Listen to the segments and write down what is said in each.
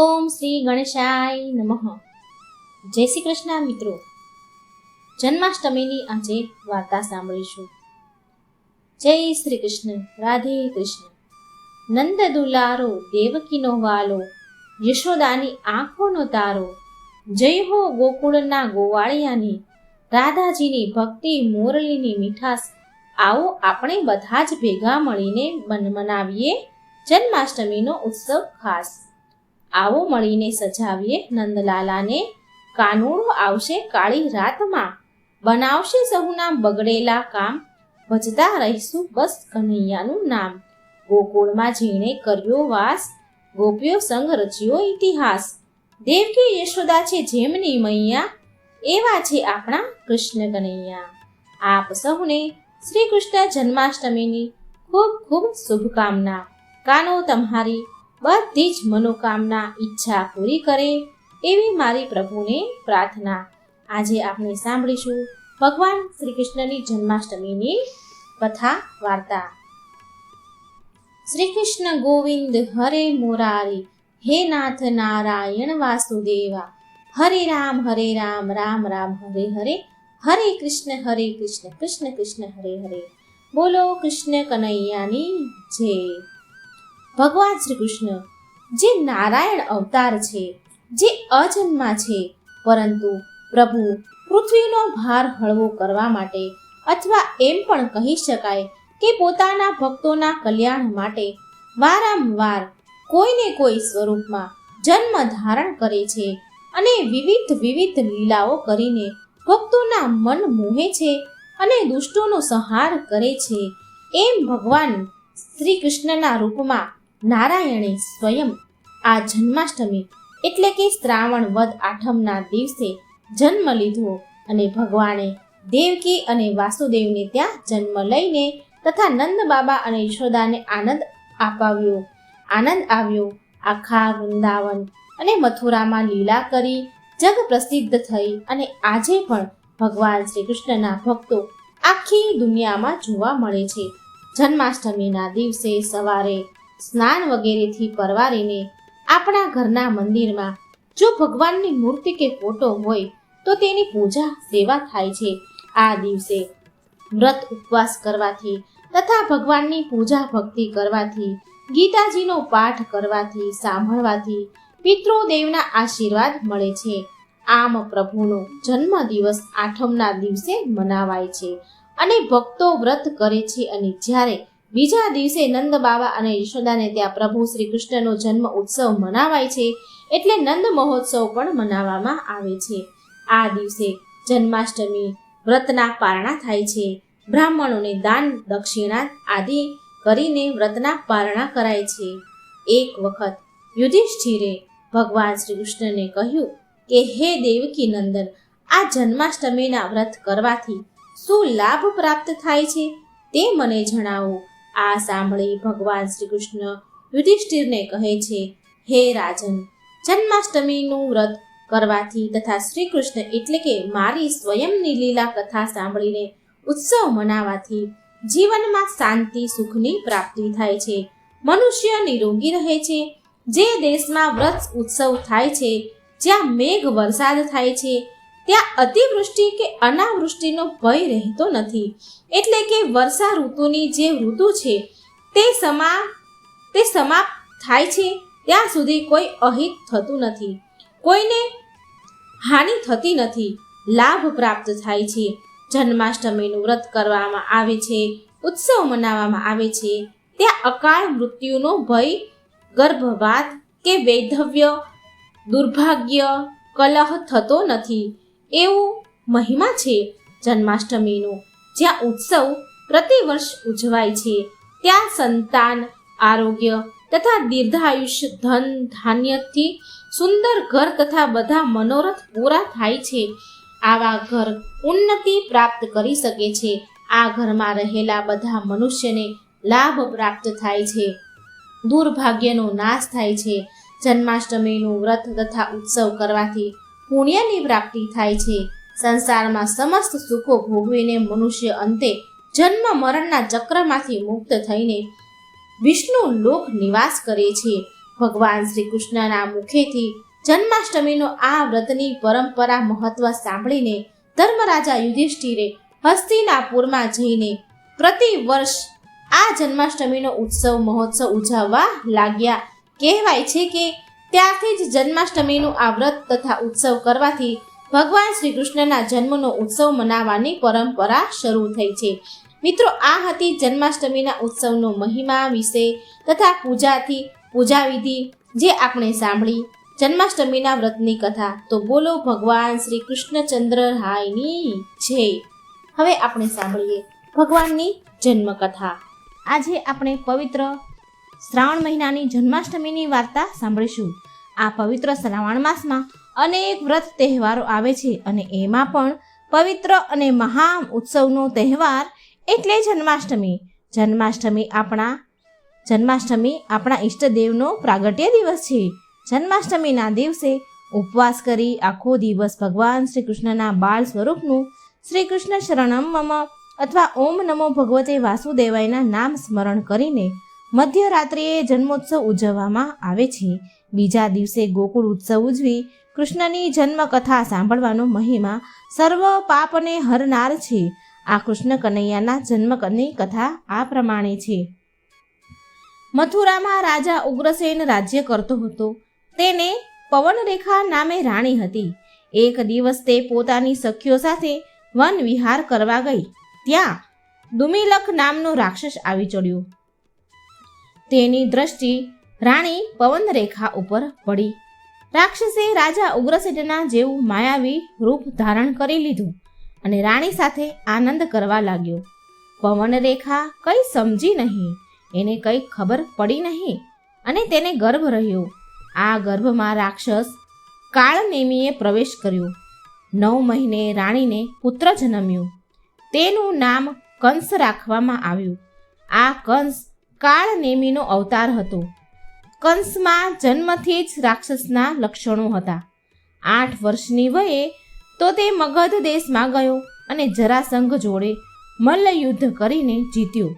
ઓમ શ્રી ગણેશાય નમઃ. જય શ્રી કૃષ્ણ મિત્રો. જન્માષ્ટમીની આજે વાર્તા સાંભળીશું. જય શ્રી કૃષ્ણ, રાધે કૃષ્ણ. નંદ દુલારો, દેવકીનો વાલો, યશોદાની આંખોનો તારો, જય હો ગોકુળના ગોવાળિયાની, રાધાજીની ભક્તિ મોરલીની મીઠાશ. આવો આપણે બધા જ ભેગા મળીને મનાવીએ જન્માષ્ટમીનો ઉત્સવ ખાસ. આવો મળીને સજાવીએ નંદલાલાને, કાનુડો આવશે કાળી રાતમાં, બનાવશે સહુના બગડેલા કામ, ભજતા રહીશું બસ કનૈયાનું નામ. ગોકુળમાં જેણે કર્યો વાસ, ગોપીઓ સંગ રચ્યો ઇતિહાસ. દેવકી યશોદા છે જેમની મૈયા, એવા છે આપણા કૃષ્ણ કનૈયા. આપ સૌને શ્રી કૃષ્ણ જન્માષ્ટમીની ખૂબ ખૂબ શુભકામના. કાનો તમારી બધી જ મનોકામના ઈચ્છા પૂરી કરે એવી મારી પ્રભુને પ્રાર્થના. આજે આપણે સાંભળીશું ભગવાન શ્રી કૃષ્ણની જન્માષ્ટમીની કથા વાર્તા. શ્રી કૃષ્ણ ગોવિંદ હરે મુરારી, હે નાથ નારાયણ વાસુદેવા, હરે રામ રામ રામ હરે હરે, હરે કૃષ્ણ કૃષ્ણ કૃષ્ણ હરે હરે. બોલો કૃષ્ણ કનૈયાની જય. ભગવાન શ્રી કૃષ્ણ જે નારાયણ અવતાર છે, જે અજન્મા છે, પરંતુ પ્રભુ પૃથ્વીનો ભાર હળવો કરવા માટે, અથવા એમ પણ કહી શકાય કે પોતાના ભક્તોના કલ્યાણ માટે વારંવાર કોઈને કોઈ સ્વરૂપમાં જન્મ ધારણ કરે છે અને વિવિધ લીલાઓ કરીને ભક્તોના મન મોહે છે અને દુષ્ટોનો સંહાર કરે છે. એમ ભગવાન શ્રી કૃષ્ણના રૂપમાં નારાયણે સ્વયં આ જન્માષ્ટમી એટલે કે શ્રાવણ વદ આઠમના દિવસે જન્મ લીધો અને ભગવાને દેવકી અને વાસુદેવને ત્યાં જન્મ લઈને તથા નંદ બાબા અને યશોદાને આનંદ આવ્યો. આખા વૃંદાવન અને મથુરામાં લીલા કરી જગ પ્રસિદ્ધ થઈ અને આજે પણ ભગવાન શ્રી કૃષ્ણના ભક્તો આખી દુનિયામાં જોવા મળે છે. જન્માષ્ટમીના દિવસે સવારે સ્નાન વગેરેથી પરવારીને આપણા ઘરના મંદિરમાં જો ભગવાનની મૂર્તિ કે ફોટો હોય તો તેની પૂજા સેવા થાય છે. આ દિવસે વ્રત ઉપવાસ કરવાથી તથા ભગવાનની પૂજા ભક્તિ કરવાથી, ગીતાજીનો પાઠ કરવાથી, સાંભળવાથી પિતૃદેવના આશીર્વાદ મળે છે. આમ પ્રભુનો જન્મ દિવસ આઠમના દિવસે મનાવાય છે અને ભક્તો વ્રત કરે છે. અને જ્યારે બીજા દિવસે નંદ બાબા અને યશોદાને ત્યાં પ્રભુ શ્રી કૃષ્ણનો જન્મ ઉત્સવ મનાવાય છે, એટલે નંદ મહોત્સવ પણ મનાવવામાં આવે છે. આ દિવસે જન્માષ્ટમી વ્રતના પારણા થાય છે. બ્રાહ્મણોને દાન દક્ષિણા આદિ કરીને વ્રતના પારણા કરાય છે. એક વખત યુધિષ્ઠિરે ભગવાન શ્રી કૃષ્ણને કહ્યું કે હે દેવકી નંદન, આ જન્માષ્ટમીના વ્રત કરવાથી શું લાભ પ્રાપ્ત થાય છે તે મને જણાવો. આ સાંભળી ભગવાન શ્રી કૃષ્ણ યુધિષ્ઠિરને કહે છે, હે રાજન, જન્માષ્ટમીનું વ્રત કરવાથી તથા શ્રી કૃષ્ણ એટલે કે મારી સ્વયંની લીલા કથા સાંભળીને ઉત્સવ મનાવાથી જીવનમાં શાંતિ સુખની પ્રાપ્તિ થાય છે. મનુષ્ય નિરોગી રહે છે. જે દેશમાં વ્રત ઉત્સવ થાય છે, જ્યાં મેઘ વરસાદ થાય છે, ત્યાં અતિવૃષ્ટિ કે અનાવૃષ્ટિનો ભય રહેતો નથી. એટલે કે વર્ષા ઋતુની જે ઋતુ છે તે સમાપ્ત થાય છે ત્યાં સુધી કોઈ અહિત થતું નથી, કોઈને હાનિ થતી નથી, લાભ પ્રાપ્ત થાય છે. જન્માષ્ટમીનું વ્રત કરવામાં આવે છે, ઉત્સવ મનાવવામાં આવે છે, ત્યાં અકાળ મૃત્યુનો ભય, ગર્ભપાત કે વૈધવ્ય, દુર્ભાગ્ય, કલહ થતો નથી. એવું મહિમા છે જન્માષ્ટમીનો. જ્યાં ઉત્સવ પ્રતિવર્ષ ઉજવાય છે ત્યાં સંતાન, આરોગ્ય તથા દીર્ઘાયુષ્ય, ધન ધાન્યથી સુંદર ઘર તથા બધા મનોરથ પૂરા થાય છે. આવા ઘર ઉન્નતિ પ્રાપ્ત કરી શકે છે. આ ઘરમાં રહેલા બધા મનુષ્યને લાભ પ્રાપ્ત થાય છે, દુર્ભાગ્યનો નાશ થાય છે. જન્માષ્ટમીનું વ્રત તથા ઉત્સવ કરવાથી પુણ્યની પ્રાપ્તિ થાય છે. સંસારમાં સમસ્ત સુખો ભોગવીને મનુષ્ય અંતે જન્મ મરણના ચક્રમાંથી મુક્ત થઈને વિષ્ણુ લોક નિવાસ કરે છે. ભગવાન શ્રી કૃષ્ણના મુખેથી જન્માષ્ટમીનો આ વ્રતની પરંપરા મહત્વ સાંભળીને ધર્મરાજા યુધિષ્ઠિરે હસ્તિનાપુરમાં જઈને પ્રતિ વર્ષ આ જન્માષ્ટમીનો મહોત્સવ ઉજવવા લાગ્યા. કહેવાય છે કે ત્યારથી જ જન્માષ્ટમીનું આ વ્રત તથા ઉત્સવ કરવાથી ભગવાન શ્રી કૃષ્ણના જન્મનો ઉત્સવ મનાવવાની પરંપરા શરૂ થઈ છે. મિત્રો, આ હતી જન્માષ્ટમીના ઉત્સવનો મહિમા વિશે તથા પૂજા વિધિ જે આપણે સાંભળી જન્માષ્ટમીના વ્રતની કથા. તો બોલો ભગવાન શ્રી કૃષ્ણચંદ્ર રાયની જય. હવે આપણે સાંભળીએ ભગવાનની જન્મકથા. આજે આપણે પવિત્ર શ્રાવણ મહિનાની જન્માષ્ટમીની વાર્તા સાંભળીશું. આ પવિત્ર શ્રાવણ માસમાં અનેક વ્રત તહેવારો આવે છે અને એમાં પણ પવિત્ર અને મહા ઉત્સવનો તહેવાર એટલે જન્માષ્ટમી. જન્માષ્ટમી આપણા ઈષ્ટદેવનો પ્રાગટ્ય દિવસ છે. જન્માષ્ટમીના દિવસે ઉપવાસ કરી આખો દિવસ ભગવાન શ્રી કૃષ્ણના બાળ સ્વરૂપનું શ્રી કૃષ્ણ શરણમ મમ અથવા ઓમ નમો ભગવતે વાસુદેવાયના નામ સ્મરણ કરીને મધ્યરાત્રિએ જન્મોત્સવ ઉજવવામાં આવે છે. બીજા દિવસે ગોકુળ ઉત્સવ ઉજવી કૃષ્ણની જન્મકથા સાંભળવાનો મહિમા સર્વ પાપને હરનાર છે. આ કૃષ્ણ કનૈયાના જન્મની કથા આ પ્રમાણે છે. મથુરામાં રાજા ઉગ્રસેન રાજ્ય કરતો હતો. તેને પવનરેખા નામે રાણી હતી. એક દિવસ તે પોતાની સખીઓ સાથે વન વિહાર કરવા ગઈ. ત્યાં દુમિલક નામનો રાક્ષસ આવી ચડ્યો. તેની દ્રષ્ટિ રાણી પવનરેખા ઉપર પડી. રાક્ષસે રાજા ઉગ્રસેનના જેવું માયાવી રૂપ ધારણ કરી લીધું અને રાણી સાથે આનંદ કરવા લાગ્યો. પવનરેખા કંઈ સમજી નહીં, એને કંઈ ખબર પડી નહીં અને તેને ગર્ભ રહ્યો. આ ગર્ભમાં રાક્ષસ કાળનેમીએ પ્રવેશ કર્યો. 9 મહિને રાણીને પુત્ર જન્મ્યો. તેનું નામ કંસ રાખવામાં આવ્યું. આ કંસ કાળનેમીનો અવતાર હતો. કંસમાં જન્મથી જ રાક્ષસના લક્ષણો હતા. 8 વર્ષની વયે તો તે મગધ દેશમાં ગયો અને જરાસંઘ જોડે મલ્લયુદ્ધ કરીને જીત્યો.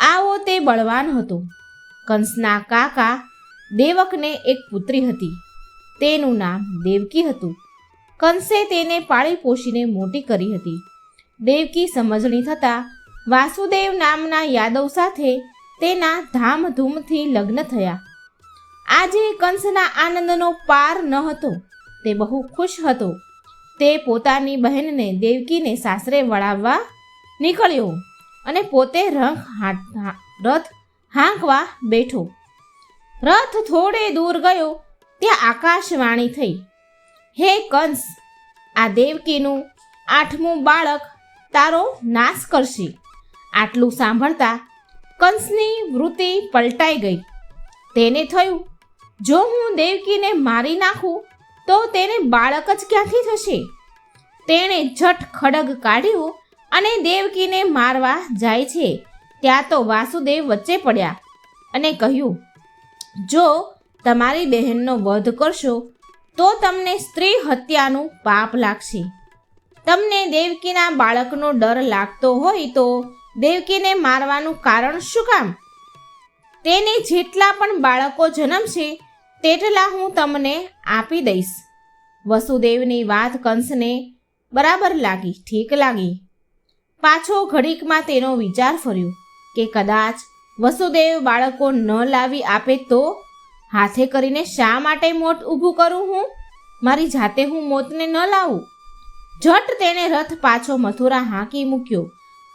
આવો તે બળવાન હતો. કંસના કાકા દેવકને એક પુત્રી હતી. તેનું નામ દેવકી હતું. કંસે તેને પાળી પોષીને મોટી કરી હતી. દેવકી સમજણી થતાં વાસુદેવ નામના યાદવ સાથે તેના ધામધૂમથી લગ્ન થયા. આજે કંસના આનંદનો પાર ન હતો. તે બહુ ખુશ હતો. તે પોતાની બહેનને દેવકીને સાસરે વળાવવા નીકળ્યો અને પોતે રથ હાંકવા બેઠો. રથ થોડે દૂર ગયો ત્યાં આકાશવાણી થઈ, હે કંસ, આ દેવકીનું 8મું બાળક તારો નાશ કરશે. આટલું સાંભળતા કંસની વૃત્તિ પલટાઈ ગઈ. તેને થયું, જો હું દેવકીને મારી નાખું તો તેને બાળક જ ક્યાંથી થશે. તેણે ઝટ ખડગ કાઢ્યું અને દેવકીને મારવા જાય છે ત્યાં તો વાસુદેવ વચ્ચે પડ્યા અને કહ્યું, જો તમારી બહેનનો વધ કરશો તો તમને સ્ત્રી હત્યાનું પાપ લાગશે. તમને દેવકીના બાળકનો ડર લાગતો હોય તો દેવકીને મારવાનું કારણ શું કામ? તેને જેટલા પણ બાળકો જન્મશે તેટલા હું તમને આપી દઈશ. વસુદેવની વાત કંસને બરાબર લાગી, ઠીક લાગી. પાછો ઘડીકમાં તેનો વિચાર ફર્યો કે કદાચ વસુદેવ બાળકો ન લાવી આપે તો હાથે કરીને શા માટે મોત ઊભું કરું? મારી જાતે હું મોતને ન લાવું. ઝટ તેણે રથ પાછો મથુરા હાંકી મૂક્યો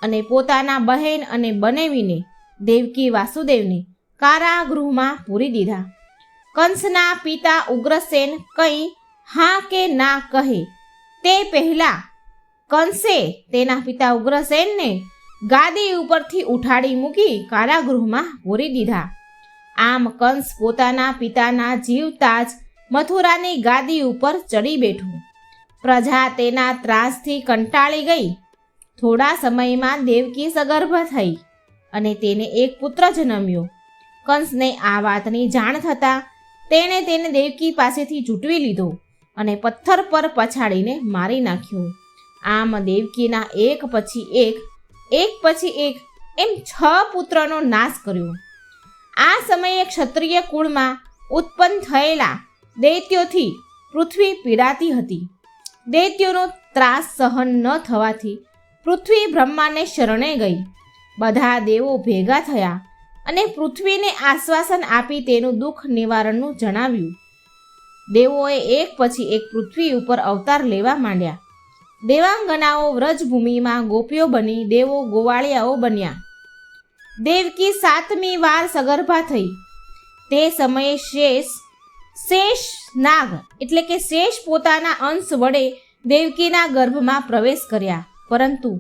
અને પોતાના બહેન અને બનેવીને દેવકી વાસુદેવને કારાગૃહમાં પૂરી દીધા. કંસના પિતા ઉગ્રસેન કંઈ હા કે ના કહે તે પહેલા કંસે તેના પિતા ઉગ્રસેનને ગાદી ઉપરથી ઉઠાડી મૂકી કારાગૃહમાં પૂરી દીધા. આમ કંસ પોતાના પિતાના જીવતા જ મથુરાની ગાદી ઉપર ચડી બેઠું. પ્રજા તેના ત્રાસથી કંટાળી ગઈ. થોડા સમયમાં દેવકી સગર્ભ થઈ અને તેને એક પુત્ર જન્મ્યો. કંસને આ વાતની જાણ થતાં તેણે તેને દેવકી પાસેથી ઝૂંટવી લીધો અને પથ્થર પર પછાડીને મારી નાખ્યો. આમ દેવકીના એક પછી એક એમ 6 પુત્રનો નાશ કર્યો. આ સમયે ક્ષત્રિય કુળમાં ઉત્પન્ન થયેલા દૈત્યોથી પૃથ્વી પીડાતી હતી. દૈત્યોનો ત્રાસ સહન ન થવાથી પૃથ્વી બ્રહ્માને શરણે ગઈ. બધા દેવો ભેગા થયા અને પૃથ્વીને આશ્વાસન આપી તેનું દુઃખ નિવારણનું જણાવ્યું. દેવોએ એક પછી એક પૃથ્વી ઉપર અવતાર લેવા માંડ્યા. દેવાંગનાઓ વ્રજભૂમિમાં ગોપીઓ બની દેવો ગોવાળિયાઓ બન્યા. દેવકી 7મી વાર સગર્ભા થઈ. તે સમયે શેષ નાગ એટલે કે શેષ પોતાના અંશ વડે દેવકીના ગર્ભમાં પ્રવેશ કર્યા, પરંતુ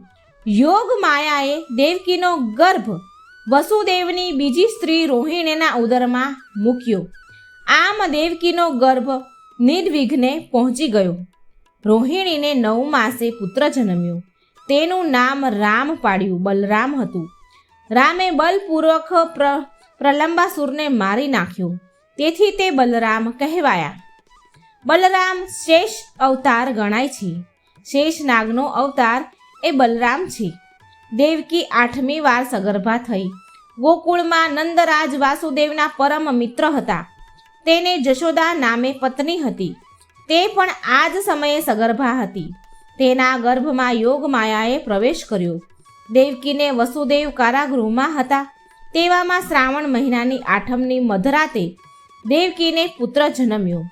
યોગ માયાએ દેવકીનો ગર્ભ વસુદેવની બીજી સ્ત્રી રોહિણીના ઉદરમાં મૂક્યો. આમ દેવકીનો ગર્ભ નિર્વિઘ્ને પહોંચી ગયો. રોહિણીને 9 માસે પુત્ર જન્મ્યો. તેનું નામ રામ પાડ્યું. બલરામ હતું. રામે બલપૂર્વક પ્રલંબાસુરને મારી નાખ્યો, તેથી તે બલરામ કહેવાયા. બલરામ શેષ અવતાર ગણાય છે. શેષ નાગનો અવતાર એ બલરામ છે. દેવકી 8મી વાર સગર્ભા થઈ. ગોકુળમાં નંદરાજ વાસુદેવના પરમ મિત્ર હતા. તેને જશોદા નામે પત્ની હતી. તે પણ આ જ સમયે સગર્ભા હતી. તેના ગર્ભમાં યોગ માયાએ પ્રવેશ કર્યો. દેવકીને વસુદેવ કારાગૃહમાં હતા. તેવામાં શ્રાવણ મહિનાની 8મની મધરાતે દેવકીને પુત્ર જન્મ્યો.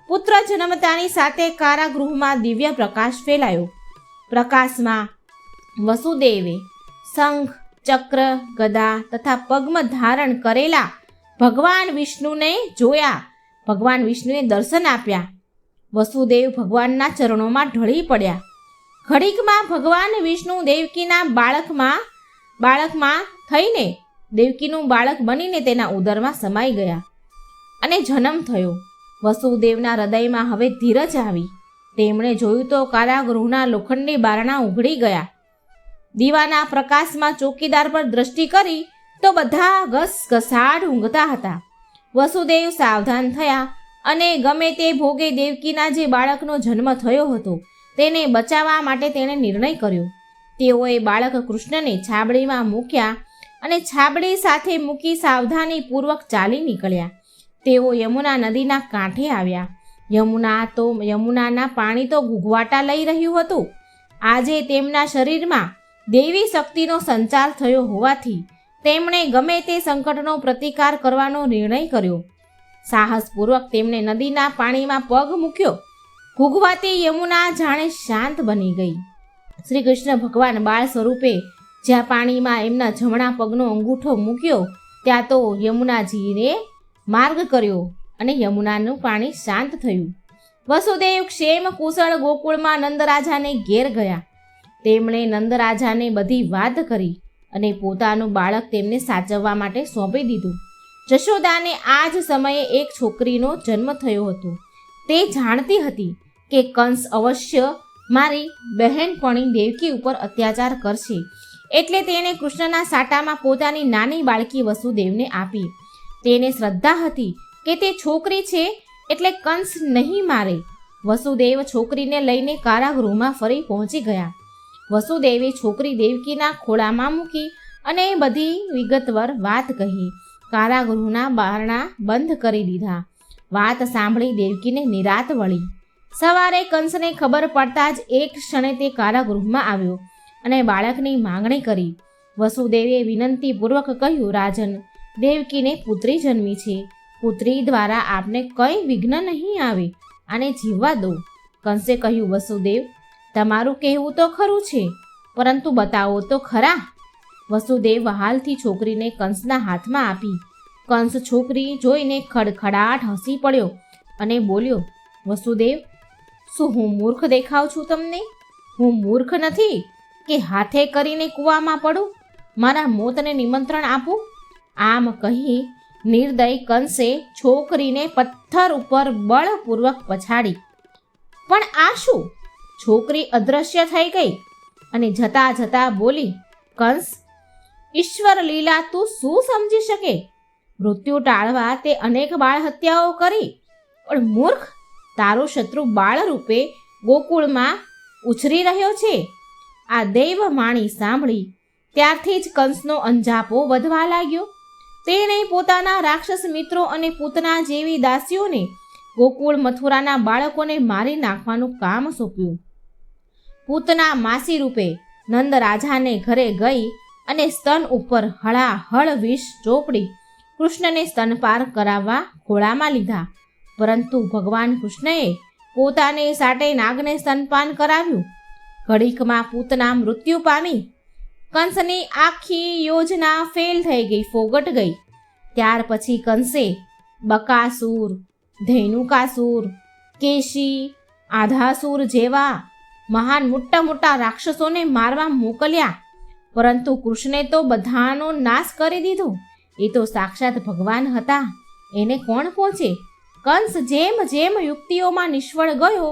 પુત્ર જન્મતાની સાથે કારાગૃહમાં દિવ્ય પ્રકાશ ફેલાયો. પ્રકાશમાં વસુદેવે શંખ, ચક્ર, ગદા તથા પદ્મ ધારણ કરેલા ભગવાન વિષ્ણુને જોયા. ભગવાન વિષ્ણુએ દર્શન આપ્યા. વસુદેવ ભગવાનના ચરણોમાં ઢળી પડ્યા. ઘડીકમાં ભગવાન વિષ્ણુ દેવકીના બાળકમાં થઈને દેવકીનું બાળક બનીને તેના ઉદરમાં સમાઈ ગયા અને જન્મ થયો. વસુદેવના હૃદયમાં હવે ધીરજ આવી. તેમણે જોયું તો કારાગૃહના લોખંડી બારણા ઉઘડી ગયા. દીવાના પ્રકાશમાં ચોકીદાર પર દ્રષ્ટિ કરી તો બધા ઘસઘસાટ ઊંઘતા હતા. વસુદેવ સાવધાન થયા અને ગમે તે ભોગે દેવકીના જે બાળકનો જન્મ થયો હતો તેને બચાવવા માટે તેણે નિર્ણય કર્યો. તેઓએ બાળક કૃષ્ણને છાબડીમાં મૂક્યા અને છાબડી સાથે મૂકી સાવધાનીપૂર્વક ચાલી નીકળ્યા. તેઓ યમુના નદીના કાંઠે આવ્યા. યમુનાના પાણી તો ઘૂઘવાટા લઈ રહ્યું હતું. આજે તેમના શરીરમાં દેવી શક્તિનો સંચાર થયો હોવાથી તેમણે ગમે તે સંકટનો પ્રતિકાર કરવાનો નિર્ણય કર્યો. સાહસપૂર્વક તેમણે નદીના પાણીમાં પગ મૂક્યો. ઘૂઘવાતી યમુના જાણે શાંત બની ગઈ. શ્રી કૃષ્ણ ભગવાન બાળ સ્વરૂપે જ્યાં પાણીમાં એમના જમણા પગનો અંગૂઠો મૂક્યો ત્યાં તો યમુનાજીને માર્ગ કર્યો અને યમુનાનું પાણી શાંત થયું. વસુદેવ ક્ષેમ કુશળ ગોકુળમાં નંદરાજાને ઘેર ગયા. તેમણે નંદરાજાને બધી વાત કરી અને પોતાનું બાળક તેમને સાચવવા માટે સોંપી દીધું. જશોદાને આ જ સમયે એક છોકરીનો જન્મ થયો હતો. તે જાણતી હતી કે કંસ અવશ્ય મારી બહેનપણી દેવકી ઉપર અત્યાચાર કરશે, એટલે તેણે કૃષ્ણના સાટામાં પોતાની નાની બાળકી વસુદેવને આપી. તેને શ્રદ્ધા હતી કે તે છોકરી છે એટલે કંસ નહીં મારે. વસુદેવ છોકરીને લઈને કારાગૃહમાં ફરી પહોંચી ગયા. વસુદેવે છોકરી દેવકીના ખોળામાં મૂકી અને બધી વિગતવાર વાત કહી. કારાગૃહના બારણા બંધ કરી દીધા. વાત સાંભળી દેવકીને નિરાત વળી. સવારે કંસને ખબર પડતા જ એક ક્ષણે તે કારાગૃહમાં આવ્યો અને બાળકની માંગણી કરી. વસુદેવે વિનંતીપૂર્વક કહ્યું, રાજન, દેવકીને પુત્રી જન્મી છે. પુત્રી દ્વારા આપને કંઈ વિઘ્ન નહીં આવે, આને જીવવા દો. કંસે કહ્યું, વસુદેવ, તમારું કહેવું તો ખરું છે, પરંતુ બતાવો તો ખરા. વસુદેવ હાલથી છોકરીને કંસના હાથમાં આપી. કંસ છોકરી જોઈને ખડખડાટ હસી પડ્યો અને બોલ્યો, વસુદેવ, શું હું મૂર્ખ દેખાઉં છું તમને? હું મૂર્ખ નથી કે હાથે કરીને કૂવામાં પડું, મારા મોતને નિમંત્રણ આપું? આમ કહી નિર્દય કંસે છોકરીને પથ્થર ઉપર બળપૂર્વક પછાડી. પણ આ શું? છોકરી અદૃશ્ય થઈ ગઈ અને જતા જતા બોલી, કંસ, ઈશ્વર લીલા તું શું સમજી શકે? મૃત્યુ ટાળવા તે અનેક બાળ હત્યાઓ કરી, પણ મૂર્ખ, તારો શત્રુ બાળ રૂપે ગોકુળમાં ઉછરી રહ્યો છે. આ દૈવ વાણી સાંભળી ત્યારથી જ કંસનો અંજાપો વધવા લાગ્યો. તેણે પોતાના રાક્ષસ મિત્રો અને પૂતના જેવી દાસીઓને ગોકુળ મથુરાના બાળકોને મારી નાખવાનું કામ સોંપ્યું. પૂતના માસી રૂપે નંદ રાજાને ઘરે ગઈ અને સ્તન ઉપર હળાહળ વિષ ચોપડી કૃષ્ણને સ્તનપાન કરાવવા ખોળામાં લીધા. પરંતુ ભગવાન કૃષ્ણએ પોતાને સાટે નાગને સ્તનપાન કરાવ્યું. ઘડીકમાં પૂતના મૃત્યુ પામી. કંસની આખી યોજના ફેલ થઈ ગઈ, ફોગટ ગઈ. ત્યાર પછી કંસે બકાસુર, ધેનુકાસુર, કેશી, આધાસુર જેવા મહાન મોટા મોટા રાક્ષસોને મારવા મોકલ્યા. પરંતુ કૃષ્ણે તો બધાનો નાશ કરી દીધો. એ તો સાક્ષાત ભગવાન હતા, એને કોણ પહોંચે? કંસ જેમ જેમ યુક્તિઓમાં નિષ્ફળ ગયો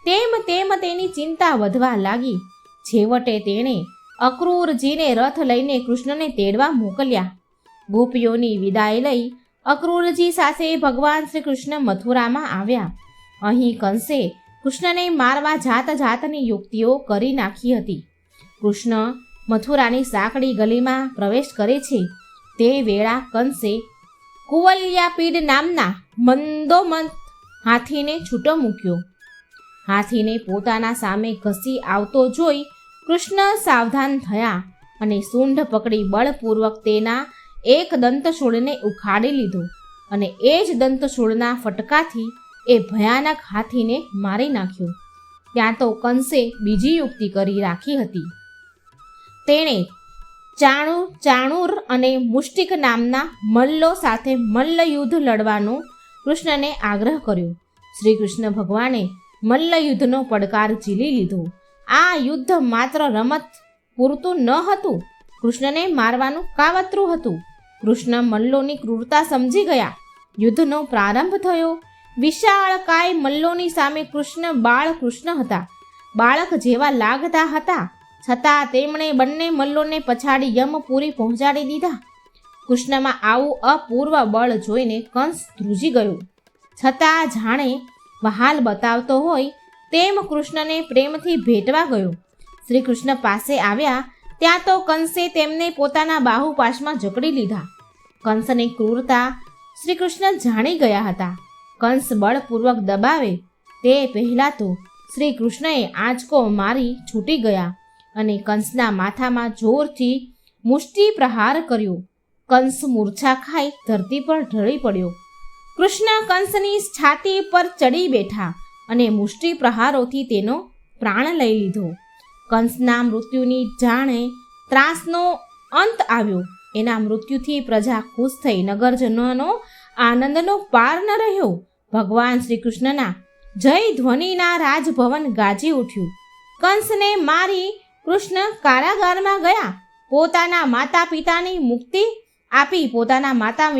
તેમ તેમ તેની ચિંતા વધવા લાગી. છેવટે તેણે અક્રૂરજીને રથ લઈને કૃષ્ણને તેડવા મોકલ્યા. ગોપીઓની વિદાય લઈ અક્રૂરજી સાથે ભગવાન શ્રી કૃષ્ણ મથુરામાં આવ્યા. અહીં કંસે કૃષ્ણને મારવા જાત જાતની યુક્તિઓ કરી નાખી હતી. કૃષ્ણ મથુરાની સાંકડી ગલીમાં પ્રવેશ કરે છે તે વેળા કંસે કુવલ્યાપીડ નામના મંદોમંત હાથીને છૂટો મૂક્યો. હાથીને પોતાના સામે ઘસી આવતો જોઈ કૃષ્ણ સાવધાન થયા અને સૂંઢ પકડી બળપૂર્વક તેના એક દંતશૂળને ઉખાડી લીધો અને એ જ દંતશૂળના ફટકાથી એ ભયાનક હાથીને મારી નાખ્યો. ત્યાં તો કંસે બીજી યુક્તિ કરી રાખી હતી. તેણે ચાણૂર અને મુષ્ટિક નામના મલ્લો સાથે મલ્લયુદ્ધ લડવાનો કૃષ્ણને આગ્રહ કર્યો. શ્રી કૃષ્ણ ભગવાને મલ્લયુદ્ધનો પડકાર ઝીલી લીધો. આ યુદ્ધ માત્ર રમત પૂરતું ન હતું, કૃષ્ણને મારવાનું કાવતરું હતું. કૃષ્ણ મલ્લોની ક્રૂરતા સમજી ગયા. યુદ્ધનો પ્રારંભ થયો. વિશાળકાય મલ્લોની સામે બાળકૃષ્ણ હતા. બાળક જેવા લાગતા હતા, છતાં તેમણે બંને મલ્લોને પછાડી યમપુરી પહોંચાડી દીધા. કૃષ્ણમાં આવું અપૂર્વ બળ જોઈને કંસ ધ્રુજી ગયો. છતાં જાણે વહાલ બતાવતો હોય તેમ કૃષ્ણને પ્રેમથી ભેટવા ગયો. શ્રી કૃષ્ણ પાસે આવ્યા ત્યાં તો કંસે તેમને પોતાના બાહુપાશમાં જકડી લીધા. કંસની ક્રૂરતા શ્રી કૃષ્ણ જાણી ગયા હતા. કંસ બળપૂર્વક દબાવે તે પહેલાં તો શ્રી કૃષ્ણએ આંચકો મારી છૂટી ગયા અને કંસના માથામાં જોરથી મુષ્ટિ પ્રહાર કર્યો. કંસ મૂર્છા ખાઈ ધરતી પર ઢળી પડ્યો. કૃષ્ણ કંસની છાતી પર ચડી બેઠા અને મુષ્ટિ પ્રહારોથી તેનો પ્રાણ લઈ લીધો. કંસના મૃત્યુની જાણે ત્રાસનો અંત આવ્યો. એના મૃત્યુથી પ્રજા ખુશ થઈ. નગરજનોનો આનંદનો પાર ન રહ્યો. ભગવાન શ્રી કૃષ્ણના જય ધ્વનિના રાજભવન ગાજી ઉઠ્યું. કંસને મારી કૃષ્ણ કારાગારમાં ગયા. પોતાના માતા પિતાની મુક્તિ આપી પોતાના માતા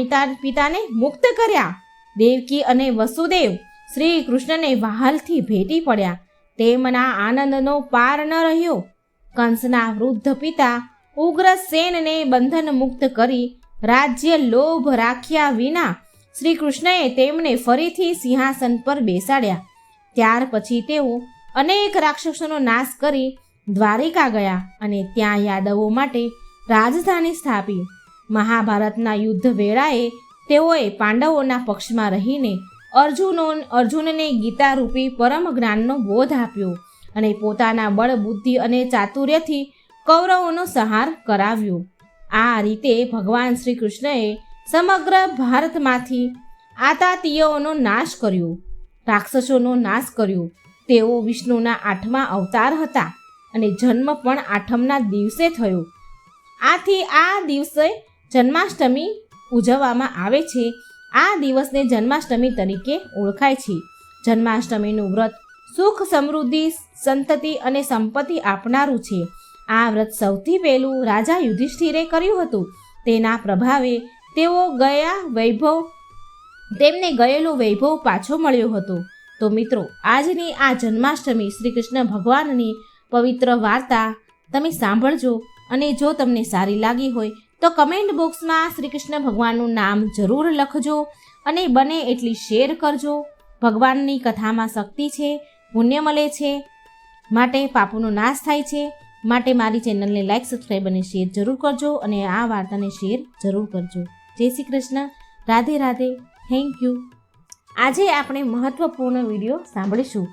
પિતાને મુક્ત કર્યા. દેવકી અને વસુદેવ શ્રી કૃષ્ણને વહાલથી ભેટી પડ્યા. તેમના આનંદનો પાર ન રહ્યો. કંસના વૃદ્ધ પિતા ઉગ્રસેનને બંધન મુક્ત કરી રાજ્ય લોભ રાખ્યા વિના શ્રી કૃષ્ણએ તેમને ફરીથી સિંહાસન પર બેસાડ્યા. ત્યાર પછી તેઓ અનેક રાક્ષસોનો નાશ કરી દ્વારિકા ગયા અને ત્યાં યાદવો માટે રાજધાની સ્થાપી. મહાભારતના યુદ્ધ વેળાએ તેઓએ પાંડવોના પક્ષમાં રહીને અર્જુનને ગીતારૂપી પરમ જ્ઞાનનો બોધ આપ્યો અને પોતાના બળ બુદ્ધિ અને ચાતુર્યથી કૌરવોનો સંહાર કરાવ્યો. આ રીતે ભગવાન શ્રી કૃષ્ણએ સમગ્ર ભારતમાંથી આતાતીયોનો નાશ કર્યો, રાક્ષસોનો નાશ કર્યો. તેઓ વિષ્ણુના 8મા અવતાર હતા અને જન્મ પણ 8મના દિવસે થયો. આથી આ દિવસે જન્માષ્ટમી ઉજવવામાં આવે છે. આ દિવસને જન્માષ્ટમી તરીકે ઓળખાય છે. જન્માષ્ટમીનું વ્રત સુખ, સમૃદ્ધિ, સંતતિ અને સંપત્તિ આપનારું છે. આ વ્રત સૌથી પહેલું રાજા યુધિષ્ઠિરે કર્યું હતું. તેના પ્રભાવે તેમને ગયેલો વૈભવ પાછો મળ્યો હતો. તો મિત્રો, આજની આ જન્માષ્ટમી શ્રી કૃષ્ણ ભગવાનની પવિત્ર વાર્તા તમે સાંભળજો અને જો તમને સારી લાગી હોય તો કમેન્ટ બોક્સમાં શ્રી કૃષ્ણ ભગવાનનું નામ જરૂર લખજો અને બને એટલી શેર કરજો. ભગવાનની કથામાં શક્તિ છે, પુણ્ય મળે છે, માટે પાપોનો નાશ થાય છે. માટે મારી ચેનલને લાઈક, સબસ્ક્રાઈબ અને શેર જરૂર કરજો અને આ વાર્તાને શેર જરૂર કરજો. જય શ્રી કૃષ્ણ. રાધે રાધે. Thank you. આજે આપણે મહત્વપૂર્ણ વિડીયો સાંભળીશું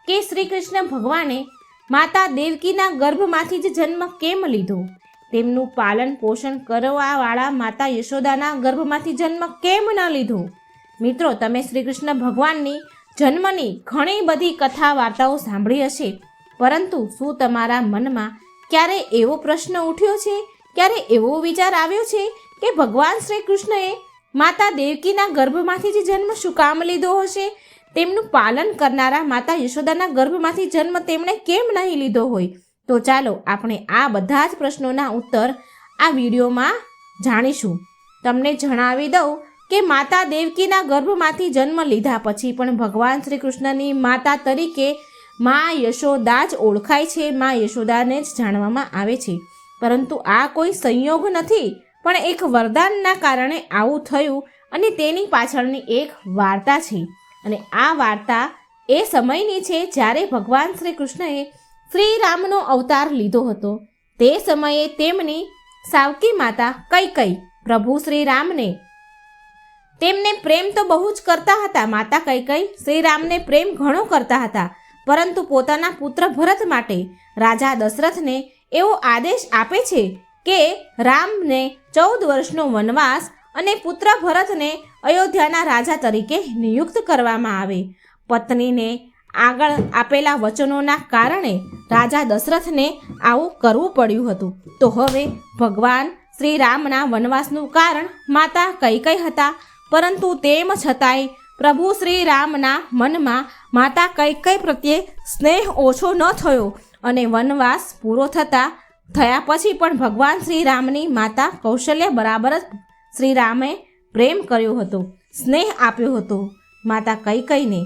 કે શ્રી કૃષ્ણ ભગવાને માતા દેવકીના ગર્ભમાંથી જ જન્મ કેમ લીધો, તેમનું પાલન પોષણ કરવાવાળા માતા યશોદાના ગર્ભમાંથી જન્મ કેમ ન લીધો. મિત્રો, તમે શ્રી કૃષ્ણ ભગવાનની જન્મની ઘણી બધી કથા વાર્તાઓ સાંભળી હશે, પરંતુ શું તમારા મનમાં ક્યારે એવો પ્રશ્ન ઉઠ્યો છે, ક્યારે એવો વિચાર આવ્યો છે કે ભગવાન શ્રી કૃષ્ણએ માતા દેવકીના ગર્ભમાંથી જ જન્મ શું કામ લીધો હશે? તેમનું પાલન કરનારા માતા યશોદાના ગર્ભમાંથી જન્મ તેમણે કેમ નહીં લીધો હોય? તો ચાલો આપણે આ બધા જ પ્રશ્નોના ઉત્તર આ વિડીયોમાં જાણીશું. તમને જણાવી દઉં કે માતા દેવકીના ગર્ભમાંથી જન્મ લીધા પછી પણ ભગવાન શ્રી કૃષ્ણની માતા તરીકે મા યશોદા જ ઓળખાય છે, મા યશોદાને જ જાણવામાં આવે છે. પરંતુ આ કોઈ સંયોગ નથી, પણ એક વરદાનના કારણે આવું થયું અને તેની પાછળની એક વાર્તા છે. અને આ વાર્તા એ સમયની છે જ્યારે ભગવાન શ્રી કૃષ્ણએ શ્રી રામનો અવતાર લીધો હતો. તે સમયે તેમની સાવકી માતા કૈકેયી પ્રભુ શ્રી રામને તેમને પ્રેમ તો બહુ જ કરતા હતા. માતા કૈકેયી શ્રી રામને પ્રેમ ઘણો કરતા હતા, પરંતુ પોતાના પુત્ર ભરત માટે રાજા દશરથને એવો આદેશ આપે છે કે રામને 14 વર્ષનો વનવાસ અને પુત્ર ભરતને અયોધ્યાના રાજા તરીકે નિયુક્ત કરવામાં આવે. પત્નીને આગળ આપેલા વચનોના કારણે રાજા દશરથને આવું કરવું પડ્યું હતું. તો હવે ભગવાન શ્રી રામના વનવાસનું કારણ માતા કૈકેયી હતા, પરંતુ તેમ છતાંય પ્રભુ શ્રી રામના મનમાં માતા કૈકેયી પ્રત્યે સ્નેહ ઓછો ન થયો અને વનવાસ પૂરો થયા પછી પણ ભગવાન શ્રી રામની માતા કૌશલ્યા બરાબર જ શ્રી રામે પ્રેમ કર્યો હતો, સ્નેહ આપ્યો હતો. માતા કૈકેયીને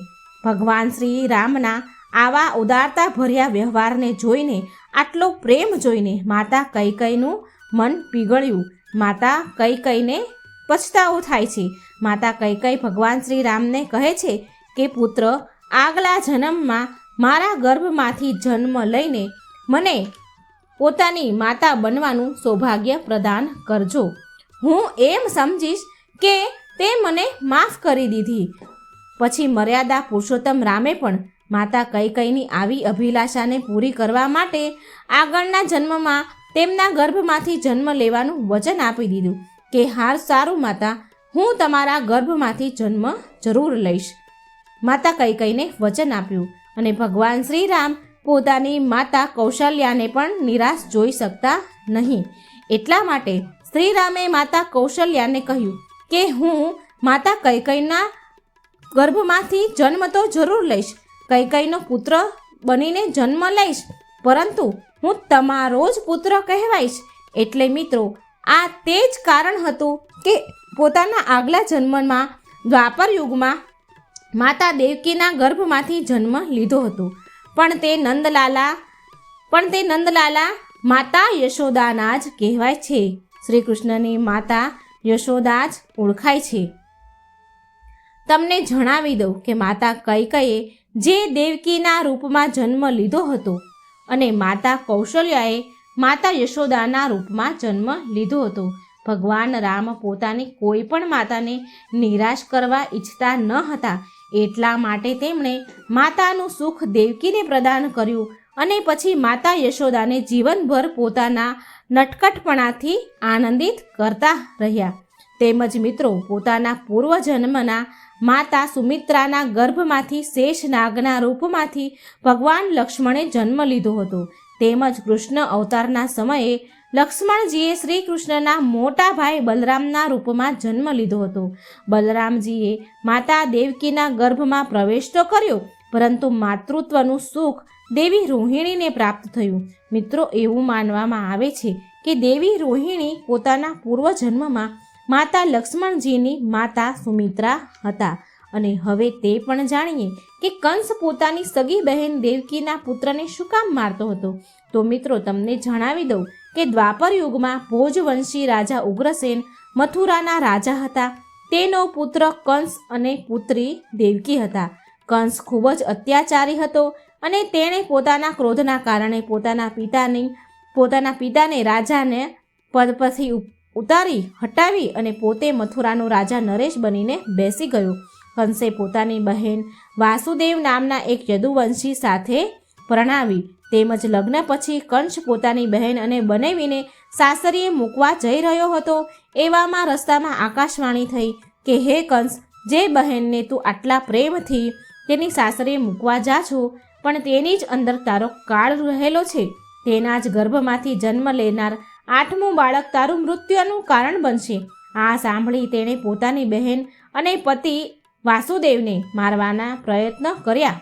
ભગવાન શ્રી રામના આવા ઉદારતા ભર્યા વ્યવહારને જોઈને, આટલો પ્રેમ જોઈને માતા કૈકેયીનું મન પીગળ્યું. માતા કૈકેયીને પછતાવો થાય છે. માતા કૈકેયી ભગવાન શ્રી રામને કહે છે કે પુત્ર, આગલા જન્મમાં મારા ગર્ભમાંથી જન્મ લઈને મને પોતાની માતા બનવાનું સૌભાગ્ય પ્રદાન કરજો. હું એમ સમજીશ કે તે મને માફ કરી દીધી. પછી મર્યાદા પુરુષોત્તમ રામે પણ માતા કૈકેયીની આવી અભિલાષાને પૂરી કરવા માટે આગળના જન્મમાં તેમના ગર્ભમાંથી જન્મ લેવાનું વચન આપી દીધું કે હાર સારું માતા, હું તમારા ગર્ભમાંથી જન્મ જરૂર લઈશ. માતા કૈકેયીને વચન આપ્યું અને ભગવાન શ્રી રામ પોતાની માતા કૌશલ્યાને પણ નિરાશ જોઈ શકતા નહીં. એટલા માટે શ્રી રામે માતા કૌશલ્યાને કહ્યું કે હું માતા કૈકેયીના ગર્ભમાંથી જન્મ તો જરૂર લઈશ, કૈકેયીનો પુત્ર બનીને જન્મ લઈશ, પરંતુ હું તમારો જ પુત્ર કહેવાઈશ. એટલે મિત્રો, આ તે જ કારણ હતું કે પોતાના આગલા જન્મમાં દ્વાપર યુગમાં માતા દેવકીના ગર્ભમાંથી જન્મ લીધો હતો. પણ તે નંદલાલા માતા યશોદાના જ કહેવાય છે. શ્રી કૃષ્ણની માતા યશોદા જ ઓળખાય છે. તમને જણાવી દઉં કે માતા કૈકેયીએ જે દેવકીના રૂપમાં જન્મ લીધો હતો અને માતા કૌશલ્યાએ માતા યશોદાના રૂપમાં જન્મ લીધો હતો. ભગવાન રામ પોતાની કોઈ પણ માતાને નિરાશ કરવા ઈચ્છતા ન હતા. એટલા માટે તેમણે માતાનું સુખ દેવકીને પ્રદાન કર્યું અને પછી માતા યશોદાને જીવનભર પોતાના નટખટપણાથી આનંદિત કરતા રહ્યા. તેમજ મિત્રો, પોતાના પૂર્વજન્મના માતા સુમિત્રાના ગર્ભમાંથી શેષનાગના રૂપમાંથી ભગવાન લક્ષ્મણે જન્મ લીધો હતો. તેમજ કૃષ્ણ અવતારના સમયે લક્ષ્મણજીએ શ્રી કૃષ્ણના મોટા ભાઈ બલરામના રૂપમાં જન્મ લીધો હતો. બલરામજીએ માતા દેવકીના ગર્ભમાં પ્રવેશ તો કર્યો, પરંતુ માતૃત્વનું સુખ દેવી રોહિણીને પ્રાપ્ત થયું. મિત્રો, એવું માનવામાં આવે છે કે દેવી રોહિણી પોતાના પૂર્વજન્મમાં માતા લક્ષ્મણજીની માતા સુમિત્રા હતા. અને હવે તે પણ જાણીએ કે કંસ પોતાની સગી બહેન દેવકીના પુત્રને શું કામ મારતો હતો. તો મિત્રો, તમને જણાવી દઉં કે દ્વાપર યુગમાં ભોજવંશી રાજા ઉગ્રસેન મથુરાના રાજા હતા. તેનો પુત્ર કંસ અને પુત્રી દેવકી હતા. કંસ ખૂબ જ અત્યાચારી હતો અને તેણે પોતાના ક્રોધના કારણે પોતાના પિતાને રાજાને પદ પરથી ઉતારી હટાવી અને પોતે મથુરાનો રાજા નરેશ બનીને બેસી ગયો. કંસે પોતાની બહેન વાસુદેવ નામના એક યદુવંશી સાથે પરણાવી. તેમજ લગ્ન પછી કંસ પોતાની બહેન અને બનાવીને સાસરીએ મૂકવા જઈ રહ્યો હતો. એવામાં રસ્તામાં આકાશવાણી થઈ કે હે કંસ, જે બહેનને તું આટલા પ્રેમથી તેની સાસરીએ મૂકવા જા છો, પણ તેની જ અંદર તારો કાળ રહેલો છે. તેના જ ગર્ભમાંથી જન્મ લેનાર 8મું બાળક તારું મૃત્યુનું કારણ બનશે. આ સાંભળી તેણે પોતાની બહેન અને પતિ વાસુદેવને મારવાના પ્રયત્ન કર્યા.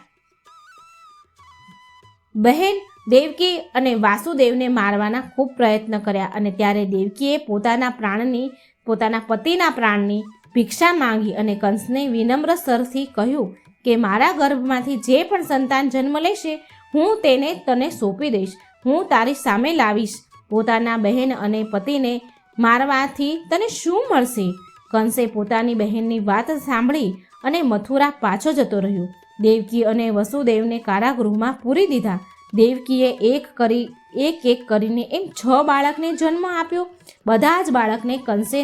બહેન દેવકી અને વાસુદેવને મારવાના ખૂબ પ્રયત્ન કર્યા અને ત્યારે દેવકીએ પોતાના પતિના પ્રાણની ભિક્ષા માંગી અને કંસને વિનમ્ર સ્વરથી કહ્યું કે મારા ગર્ભમાંથી જે પણ સંતાન જન્મ લેશે હું તેને તને સોંપી દઈશ, હું તારી સામે લાવીશ. પોતાના બહેન અને પતિને મારવાથી તને શું મળશે? કંસે પોતાની બહેનની વાત સાંભળી અને મથુરા પાછો જતો રહ્યો. દેવકી અને વસુદેવને કારાગૃહમાં પૂરી દીધા. દેવકીએ એક એક કરીને એમ 6 બાળકને જન્મ આપ્યો. બધા જ બાળકને કંસે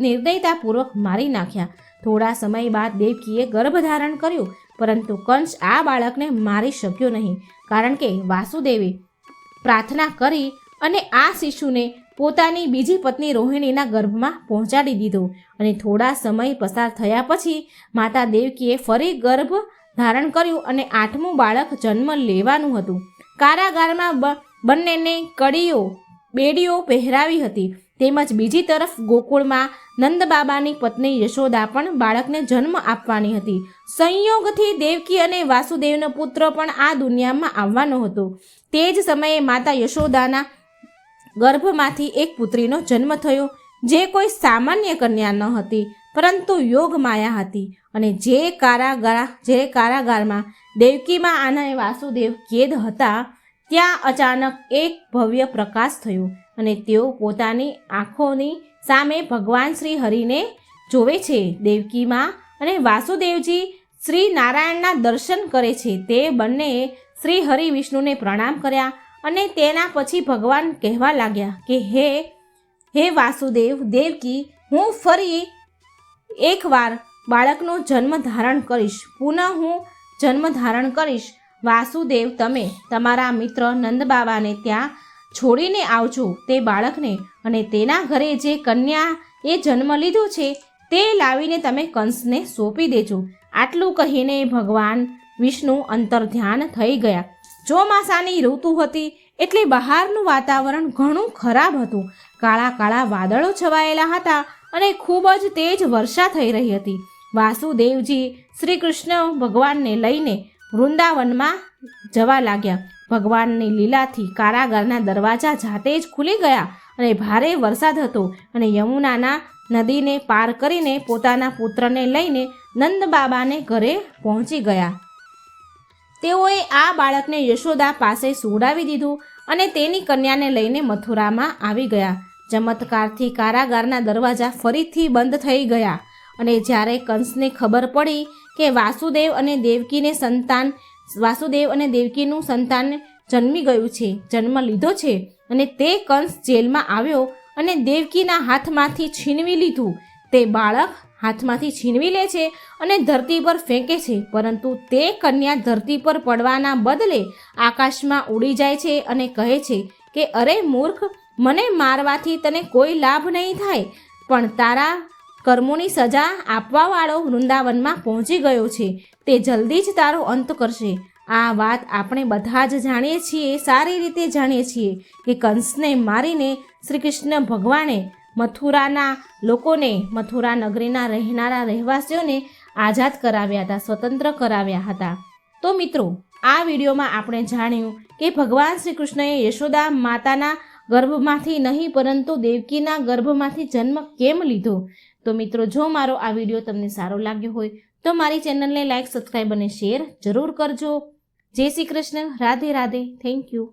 નિર્દયતાપૂર્વક મારી નાખ્યા. થોડા સમય બાદ દેવકીએ ગર્ભધારણ કર્યું, પરંતુ કંસ આ બાળકને મારી શક્યો નહીં, કારણ કે વાસુદેવે પ્રાર્થના કરી અને આ શિશુને પોતાની બીજી પત્ની રોહિણીના ગર્ભમાં પહોંચાડી દીધો. અને થોડા સમય પસાર થયા પછી માતા દેવકીએ ફરી ગર્ભ ધારણ કર્યું અને 8મું બાળક જન્મ લેવાનું હતું. કારાગારમાં બંનેને બેડીઓ પહેરાવી હતી. તેમજ બીજી તરફ ગોકુળમાં નંદબાબાની પત્ની યશોદા પણ બાળકને જન્મ આપવાની હતી. સંયોગથી દેવકી અને વાસુદેવનો પુત્ર પણ આ દુનિયામાં આવવાનો હતો. તે જ સમયે માતા યશોદાના ગર્ભમાંથી એક પુત્રીનો જન્મ થયો, જે કોઈ સામાન્ય કન્યા ન હતી, પરંતુ યોગ માયા હતી. અને જે કારાગારમાં દેવકીમાં અને વાસુદેવ કેદ હતા, ત્યાં અચાનક એક ભવ્ય પ્રકાશ થયો અને તેઓ પોતાની આંખોની સામે ભગવાન શ્રી હરિને જોવે છે. દેવકીમાં અને વાસુદેવજી શ્રી નારાયણના દર્શન કરે છે. તે બંનેએ શ્રી હરિ વિષ્ણુને પ્રણામ કર્યા અને તેના પછી ભગવાન કહેવા લાગ્યા કે હે વાસુદેવ, દેવકી, હું ફરી એકવાર બાળકનો જન્મ ધારણ કરીશ, પુનઃ હું જન્મ ધારણ કરીશ. વાસુદેવ, તમે તમારા મિત્ર નંદબાબાને ત્યાં છોડીને આવજો તે બાળકને, અને તેના ઘરે જે કન્યાએ જન્મ લીધો છે તે લાવીને તમે કંસને સોંપી દેજો. આટલું કહીને ભગવાન વિષ્ણુ અંતર્ધ્યાન થઈ ગયા. ચોમાસાની ઋતુ હતી એટલે બહારનું વાતાવરણ ઘણું ખરાબ હતું. કાળા કાળા વાદળો છવાયેલા હતા અને ખૂબ જ તેજ વર્ષા થઈ રહી હતી. વાસુદેવજી શ્રી કૃષ્ણ ભગવાનને લઈને વૃંદાવનમાં જવા લાગ્યા. ભગવાનની લીલાથી કારાગારના દરવાજા જાતે જ ખુલી ગયા અને ભારે વરસાદ હતો અને યમુનાના નદીને પાર કરીને પોતાના પુત્રને લઈને નંદબાબાને ઘરે પહોંચી ગયા. તેઓએ આ બાળકને યશોદા પાસે સુવડાવી દીધું અને તેની કન્યાને લઈને મથુરામાં આવી ગયા. ચમત્કારથી કારાગારના દરવાજા ફરીથી બંધ થઈ ગયા અને જ્યારે કંસને ખબર પડી કે વાસુદેવ અને દેવકીનું સંતાન જન્મ લીધો છે અને તે કંસ જેલમાં આવ્યો અને દેવકીના હાથમાંથી છીનવી લીધું. તે બાળક હાથમાંથી છીનવી લે છે અને ધરતી પર ફેંકે છે, પરંતુ તે કન્યા ધરતી પર પડવાના બદલે આકાશમાં ઉડી જાય છે અને કહે છે કે અરે મૂર્ખ, મને મારવાથી તને કોઈ લાભ નહીં થાય, પણ તારા કર્મોની સજા આપવાવાળો વૃંદાવનમાં પહોંચી ગયો છે, તે જલ્દી જ તારો અંત કરશે. આ વાત આપણે બધા જ જાણીએ છીએ, સારી રીતે જાણીએ છીએ કે કંસને મારીને શ્રી કૃષ્ણ ભગવાને મથુરાના લોકોને, મથુરા નગરીના રહેનારા રહેવાસીઓને આઝાદ કરાવ્યા હતા, સ્વતંત્ર કરાવ્યા હતા. તો મિત્રો, આ વિડીયોમાં આપણે જાણ્યું કે ભગવાન શ્રી કૃષ્ણએ યશોદા માતાના ગર્ભમાંથી નહીં પરંતુ દેવકીના ગર્ભમાંથી જન્મ કેમ લીધો. તો મિત્રો, જો મારો આ વિડીયો તમને સારો લાગ્યો હોય તો મારી ચેનલને લાઈક, સબસ્ક્રાઈબ અને શેર જરૂર કરજો. જય શ્રી કૃષ્ણ. રાધે રાધે. Thank you.